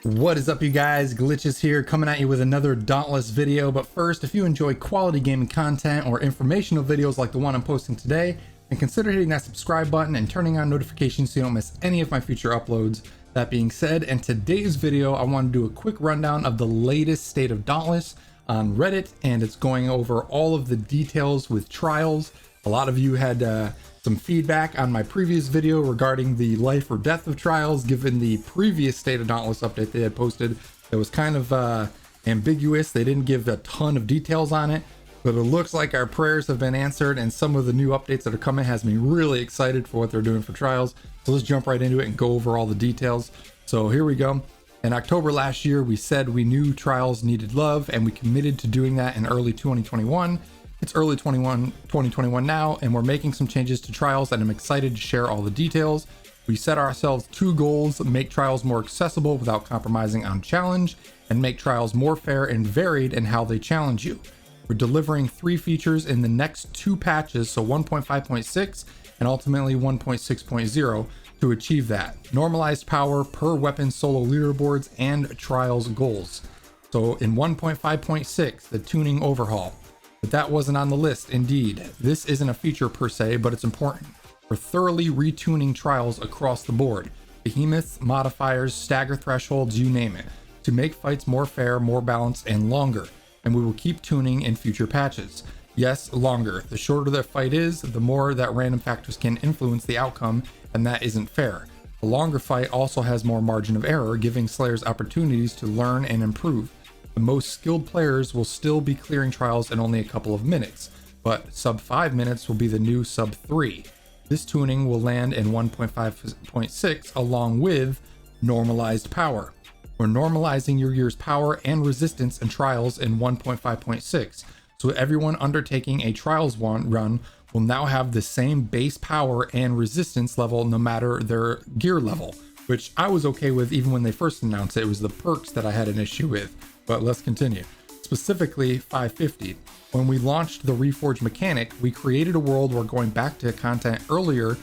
What is up, you guys? Glitchiz here, coming at you with another Dauntless video. But first, if you enjoy quality gaming content or informational videos like the one I'm posting today, then consider hitting that subscribe button and turning on notifications so you don't miss any of my future uploads. That being said, in today's video, I want to do a quick rundown of the latest state of Dauntless on Reddit, and it's going over all of the details with trials. A lot of you had some feedback on my previous video regarding the life or death of trials, given the previous State of Dauntless update they had posted. It was kind of ambiguous. They didn't give a ton of details on it, but it looks like our prayers have been answered, and some of the new updates that are coming has me really excited for what they're doing for trials. So let's jump right into it and go over all the details. So here we go. In October last year, we said we knew trials needed love, and we committed to doing that in early 2021. It's early 2021 now, and we're making some changes to trials, and I'm excited to share all the details. We set ourselves two goals: make trials more accessible without compromising on challenge, and make trials more fair and varied in how they challenge you. We're delivering 3 features in the next 2 patches, so 1.5.6 and ultimately 1.6.0, to achieve that. Normalized power per weapon solo leaderboards and trials goals. So in 1.5.6, the tuning overhaul. But that wasn't on the list. Indeed, this isn't a feature per se, but it's important. We're thoroughly retuning trials across the board. Behemoths, modifiers, stagger thresholds, you name it, to make fights more fair, more balanced, and longer. And we will keep tuning in future patches. Yes, longer. The shorter the fight is, the more that random factors can influence the outcome, and that isn't fair. A longer fight also has more margin of error, giving slayers opportunities to learn and improve. The most skilled players will still be clearing trials in only a couple of minutes, but sub 5 minutes will be the new sub 3. This tuning will land in 1.5.6 along with normalized power. We're normalizing your gear's power and resistance in trials in 1.5.6, so everyone undertaking a trials run will now have the same base power and resistance level no matter their gear level, which I was okay with even when they first announced it. It was the perks that I had an issue with. But let's continue. Specifically 550. When we launched the Reforged mechanic, we created a world where going back to content earlier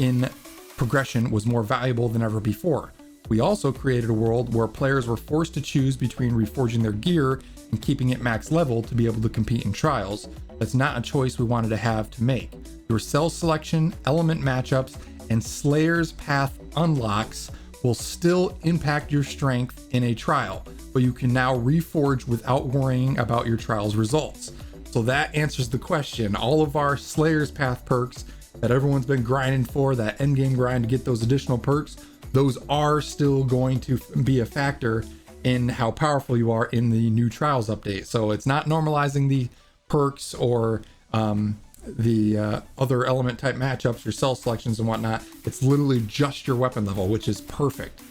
in progression was more valuable than ever before. We also created a world where players were forced to choose between reforging their gear and keeping it max level to be able to compete in trials. That's not a choice we wanted to have to make. Your cell selection, element matchups, and Slayer's Path unlocks will still impact your strength in a trial, but you can now reforge without worrying about your trial's results. So that answers the question. All of our Slayer's Path perks that everyone's been grinding for, that endgame grind to get those additional perks, those are still going to be a factor in how powerful you are in the new trials update. So it's not normalizing the perks or the other element type matchups, your cell selections and whatnot. It's literally just your weapon level, which is perfect.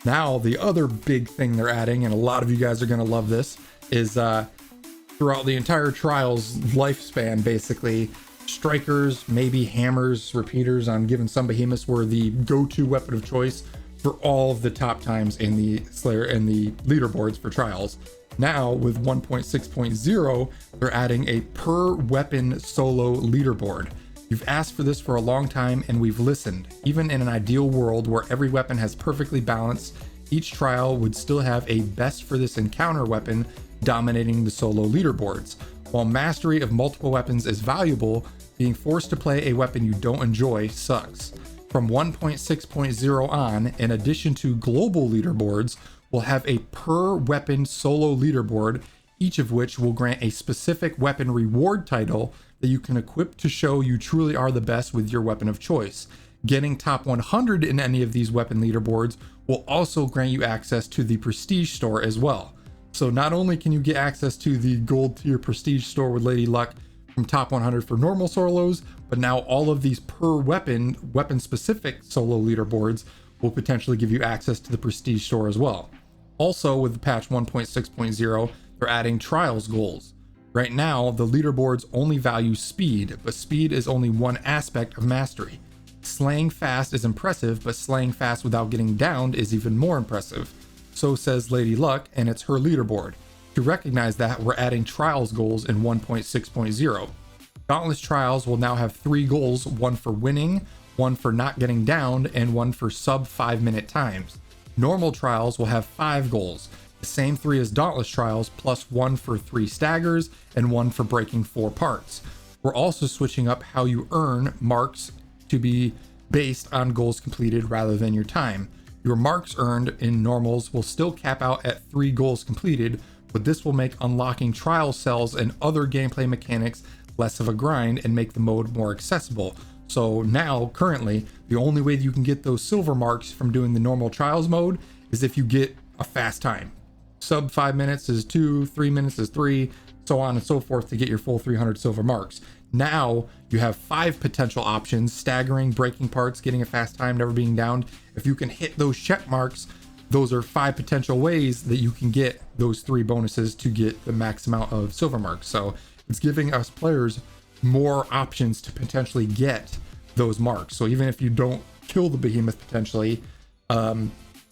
Now, the other big thing they're adding, and a lot of you guys are going to love this, is throughout the entire trials lifespan, basically, strikers, maybe hammers, repeaters on given some behemoths were the go-to weapon of choice for all of the top times in the Slayer and the leaderboards for trials. Now, with 1.6.0, they're adding a per weapon solo leaderboard. You've asked for this for a long time, and we've listened. Even in an ideal world where every weapon has perfectly balanced, each trial would still have a best for this encounter weapon dominating the solo leaderboards. While mastery of multiple weapons is valuable, being forced to play a weapon you don't enjoy sucks. From 1.6.0 on, in addition to global leaderboards, we'll have a per weapon solo leaderboard, each of which will grant a specific weapon reward title that you can equip to show you truly are the best with your weapon of choice. Getting top 100 in any of these weapon leaderboards will also grant you access to the prestige store as well. So not only can you get access to the gold tier prestige store with Lady Luck from top 100 for normal solos, but now all of these per weapon specific solo leaderboards will potentially give you access to the prestige store as well. Also, with patch 1.6.0, they're adding trials goals. Right now, the leaderboards only value speed, but speed is only one aspect of mastery. Slaying fast is impressive, but slaying fast without getting downed is even more impressive. So says Lady Luck, and it's her leaderboard. To recognize that, we're adding trials goals in 1.6.0. Dauntless trials will now have 3 goals, one for winning, one for not getting downed, and one for sub 5 minute times. Normal trials will have 5 goals, the same 3 as Dauntless trials, plus 1 for 3 staggers and 1 for breaking 4 parts. We're also switching up how you earn marks to be based on goals completed rather than your time. Your marks earned in normals will still cap out at 3 goals completed, but this will make unlocking trial cells and other gameplay mechanics less of a grind and make the mode more accessible. So now, currently, the only way that you can get those silver marks from doing the normal trials mode is if you get a fast time. Sub 5 minutes is 2, 3 minutes is 3, so on and so forth to get your full 300 silver marks. Now you have 5 potential options: staggering, breaking parts, getting a fast time, never being downed. If you can hit those check marks, those are 5 potential ways that you can get those 3 bonuses to get the max amount of silver marks. So it's giving us players more options to potentially get those marks. So even if you don't kill the behemoth potentially,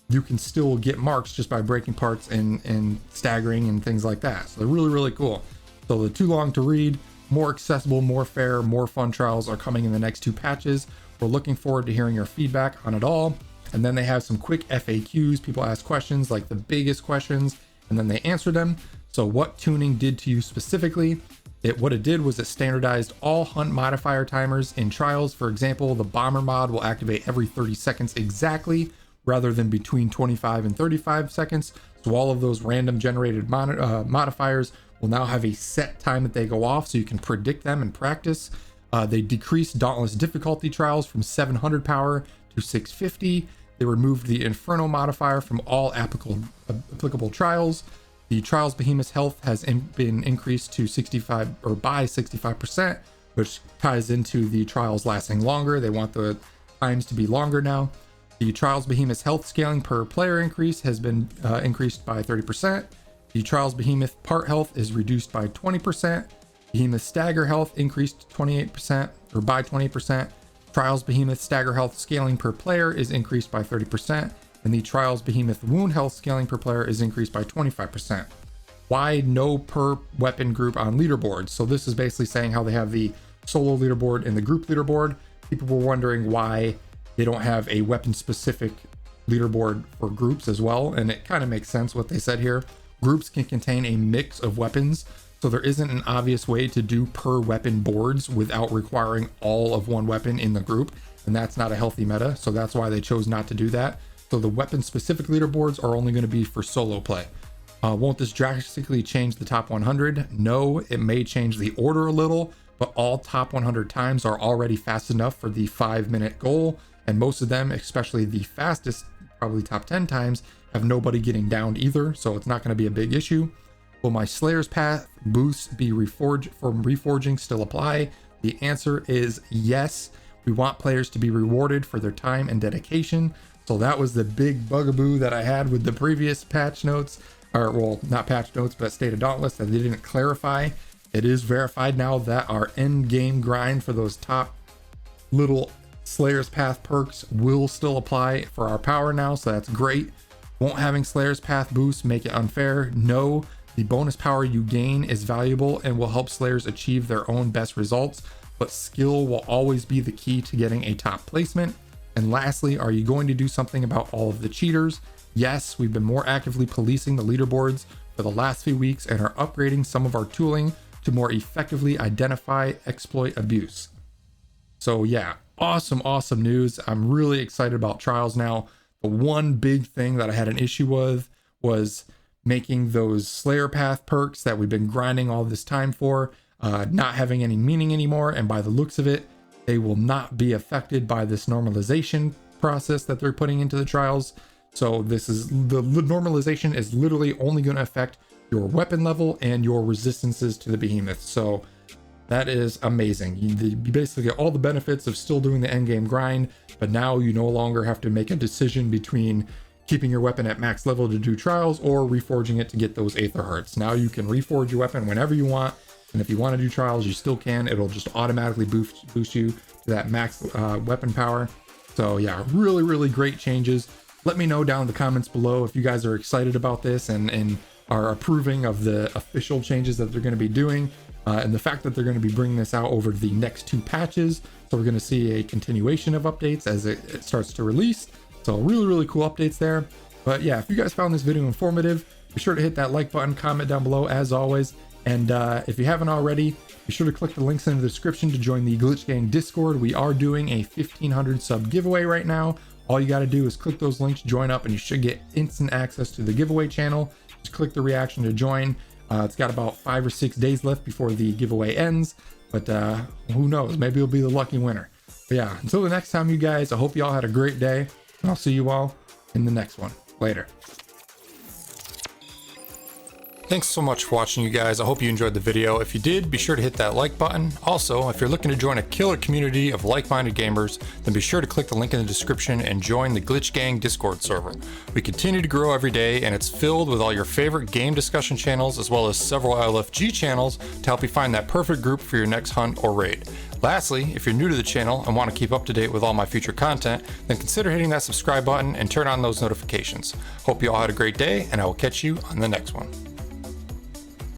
you can still get marks just by breaking parts and staggering and things like that. So they're really, really cool. So the too long to read, more accessible, more fair, more fun trials are coming in the next 2 patches. We're looking forward to hearing your feedback on it all. And then they have some quick FAQs. People ask questions, like the biggest questions, and then they answer them. So what tuning did to you specifically? What it did was it standardized all hunt modifier timers in trials. For example, the bomber mod will activate every 30 seconds exactly, rather than between 25 and 35 seconds. So all of those random generated modifiers will now have a set time that they go off, so you can predict them and practice. They decreased Dauntless difficulty trials from 700 power to 650. They removed the Inferno modifier from all applicable trials. The trials behemoth's health has been increased to 65 or by 65%, which ties into the trials lasting longer. They want the times to be longer now. The trials behemoth's health scaling per player increase has been increased by 30%. The trials behemoth part health is reduced by 20%. Behemoth stagger health increased 28% or by 20%. Trials behemoth stagger health scaling per player is increased by 30%. And the trials behemoth wound health scaling per player is increased by 25%. Why no per weapon group on leaderboards? So this is basically saying how they have the solo leaderboard and the group leaderboard. People were wondering why they don't have a weapon specific leaderboard for groups as well, and it kind of makes sense what they said here. Groups can contain a mix of weapons, so there isn't an obvious way to do per weapon boards without requiring all of one weapon in the group, and that's not a healthy meta, so that's why they chose not to do that. So the weapon specific leaderboards are only going to be for solo play. Won't this drastically change the top 100? No, it may change the order a little, but all top 100 times are already fast enough for the 5-minute goal, and most of them, especially the fastest, probably top 10 times, have nobody getting downed either, so it's not going to be a big issue. Will my Slayer's Path boosts be from reforging still apply? The answer is yes. We want players to be rewarded for their time and dedication. So that was the big bugaboo that I had with the previous patch notes, or well, not patch notes, but State of Dauntless, that they didn't clarify. It is verified now that our end game grind for those top little Slayer's Path perks will still apply for our power now, so that's great. Won't having Slayer's Path boost make it unfair? No. The bonus power you gain is valuable and will help Slayers achieve their own best results, but skill will always be the key to getting a top placement. And lastly, are you going to do something about all of the cheaters? Yes, we've been more actively policing the leaderboards for the last few weeks and are upgrading some of our tooling to more effectively identify exploit abuse. So yeah, awesome news. I'm really excited about trials now. The one big thing that I had an issue with was making those Slayer Path perks that we've been grinding all this time for not having any meaning anymore, and by the looks of it, they will not be affected by this normalization process that they're putting into the trials. So this is the normalization is literally only going to affect your weapon level and your resistances to the behemoth. So that is amazing. You basically get all the benefits of still doing the end game grind, but now you no longer have to make a decision between keeping your weapon at max level to do trials or reforging it to get those Aether Hearts. Now you can reforge your weapon whenever you want, and if you want to do trials, you still can. It'll just automatically boost you to that max weapon power. So yeah, really great changes. Let me know down in the comments below if you guys are excited about this and are approving of the official changes that they're going to be doing, and the fact that they're going to be bringing this out over the next 2 patches. So we're going to see a continuation of updates as it starts to release. So really cool updates there. But yeah, if you guys found this video informative, be sure to hit that like button, comment down below as always. And if you haven't already, be sure to click the links in the description to join the Glitch Gang Discord. We are doing a 1,500 sub giveaway right now. All you got to do is click those links, join up, and you should get instant access to the giveaway channel. Just click the reaction to join. It's got about 5 or 6 days left before the giveaway ends, but who knows? Maybe you'll be the lucky winner. But yeah, until the next time, you guys, I hope you all had a great day, and I'll see you all in the next one. Later. Thanks so much for watching, you guys. I hope you enjoyed the video. If you did, be sure to hit that like button. Also, if you're looking to join a killer community of like-minded gamers, then be sure to click the link in the description and join the Glitch Gang Discord server. We continue to grow every day, and it's filled with all your favorite game discussion channels, as well as several LFG channels to help you find that perfect group for your next hunt or raid. Lastly, if you're new to the channel and want to keep up to date with all my future content, then consider hitting that subscribe button and turn on those notifications. Hope you all had a great day, and I will catch you on the next one.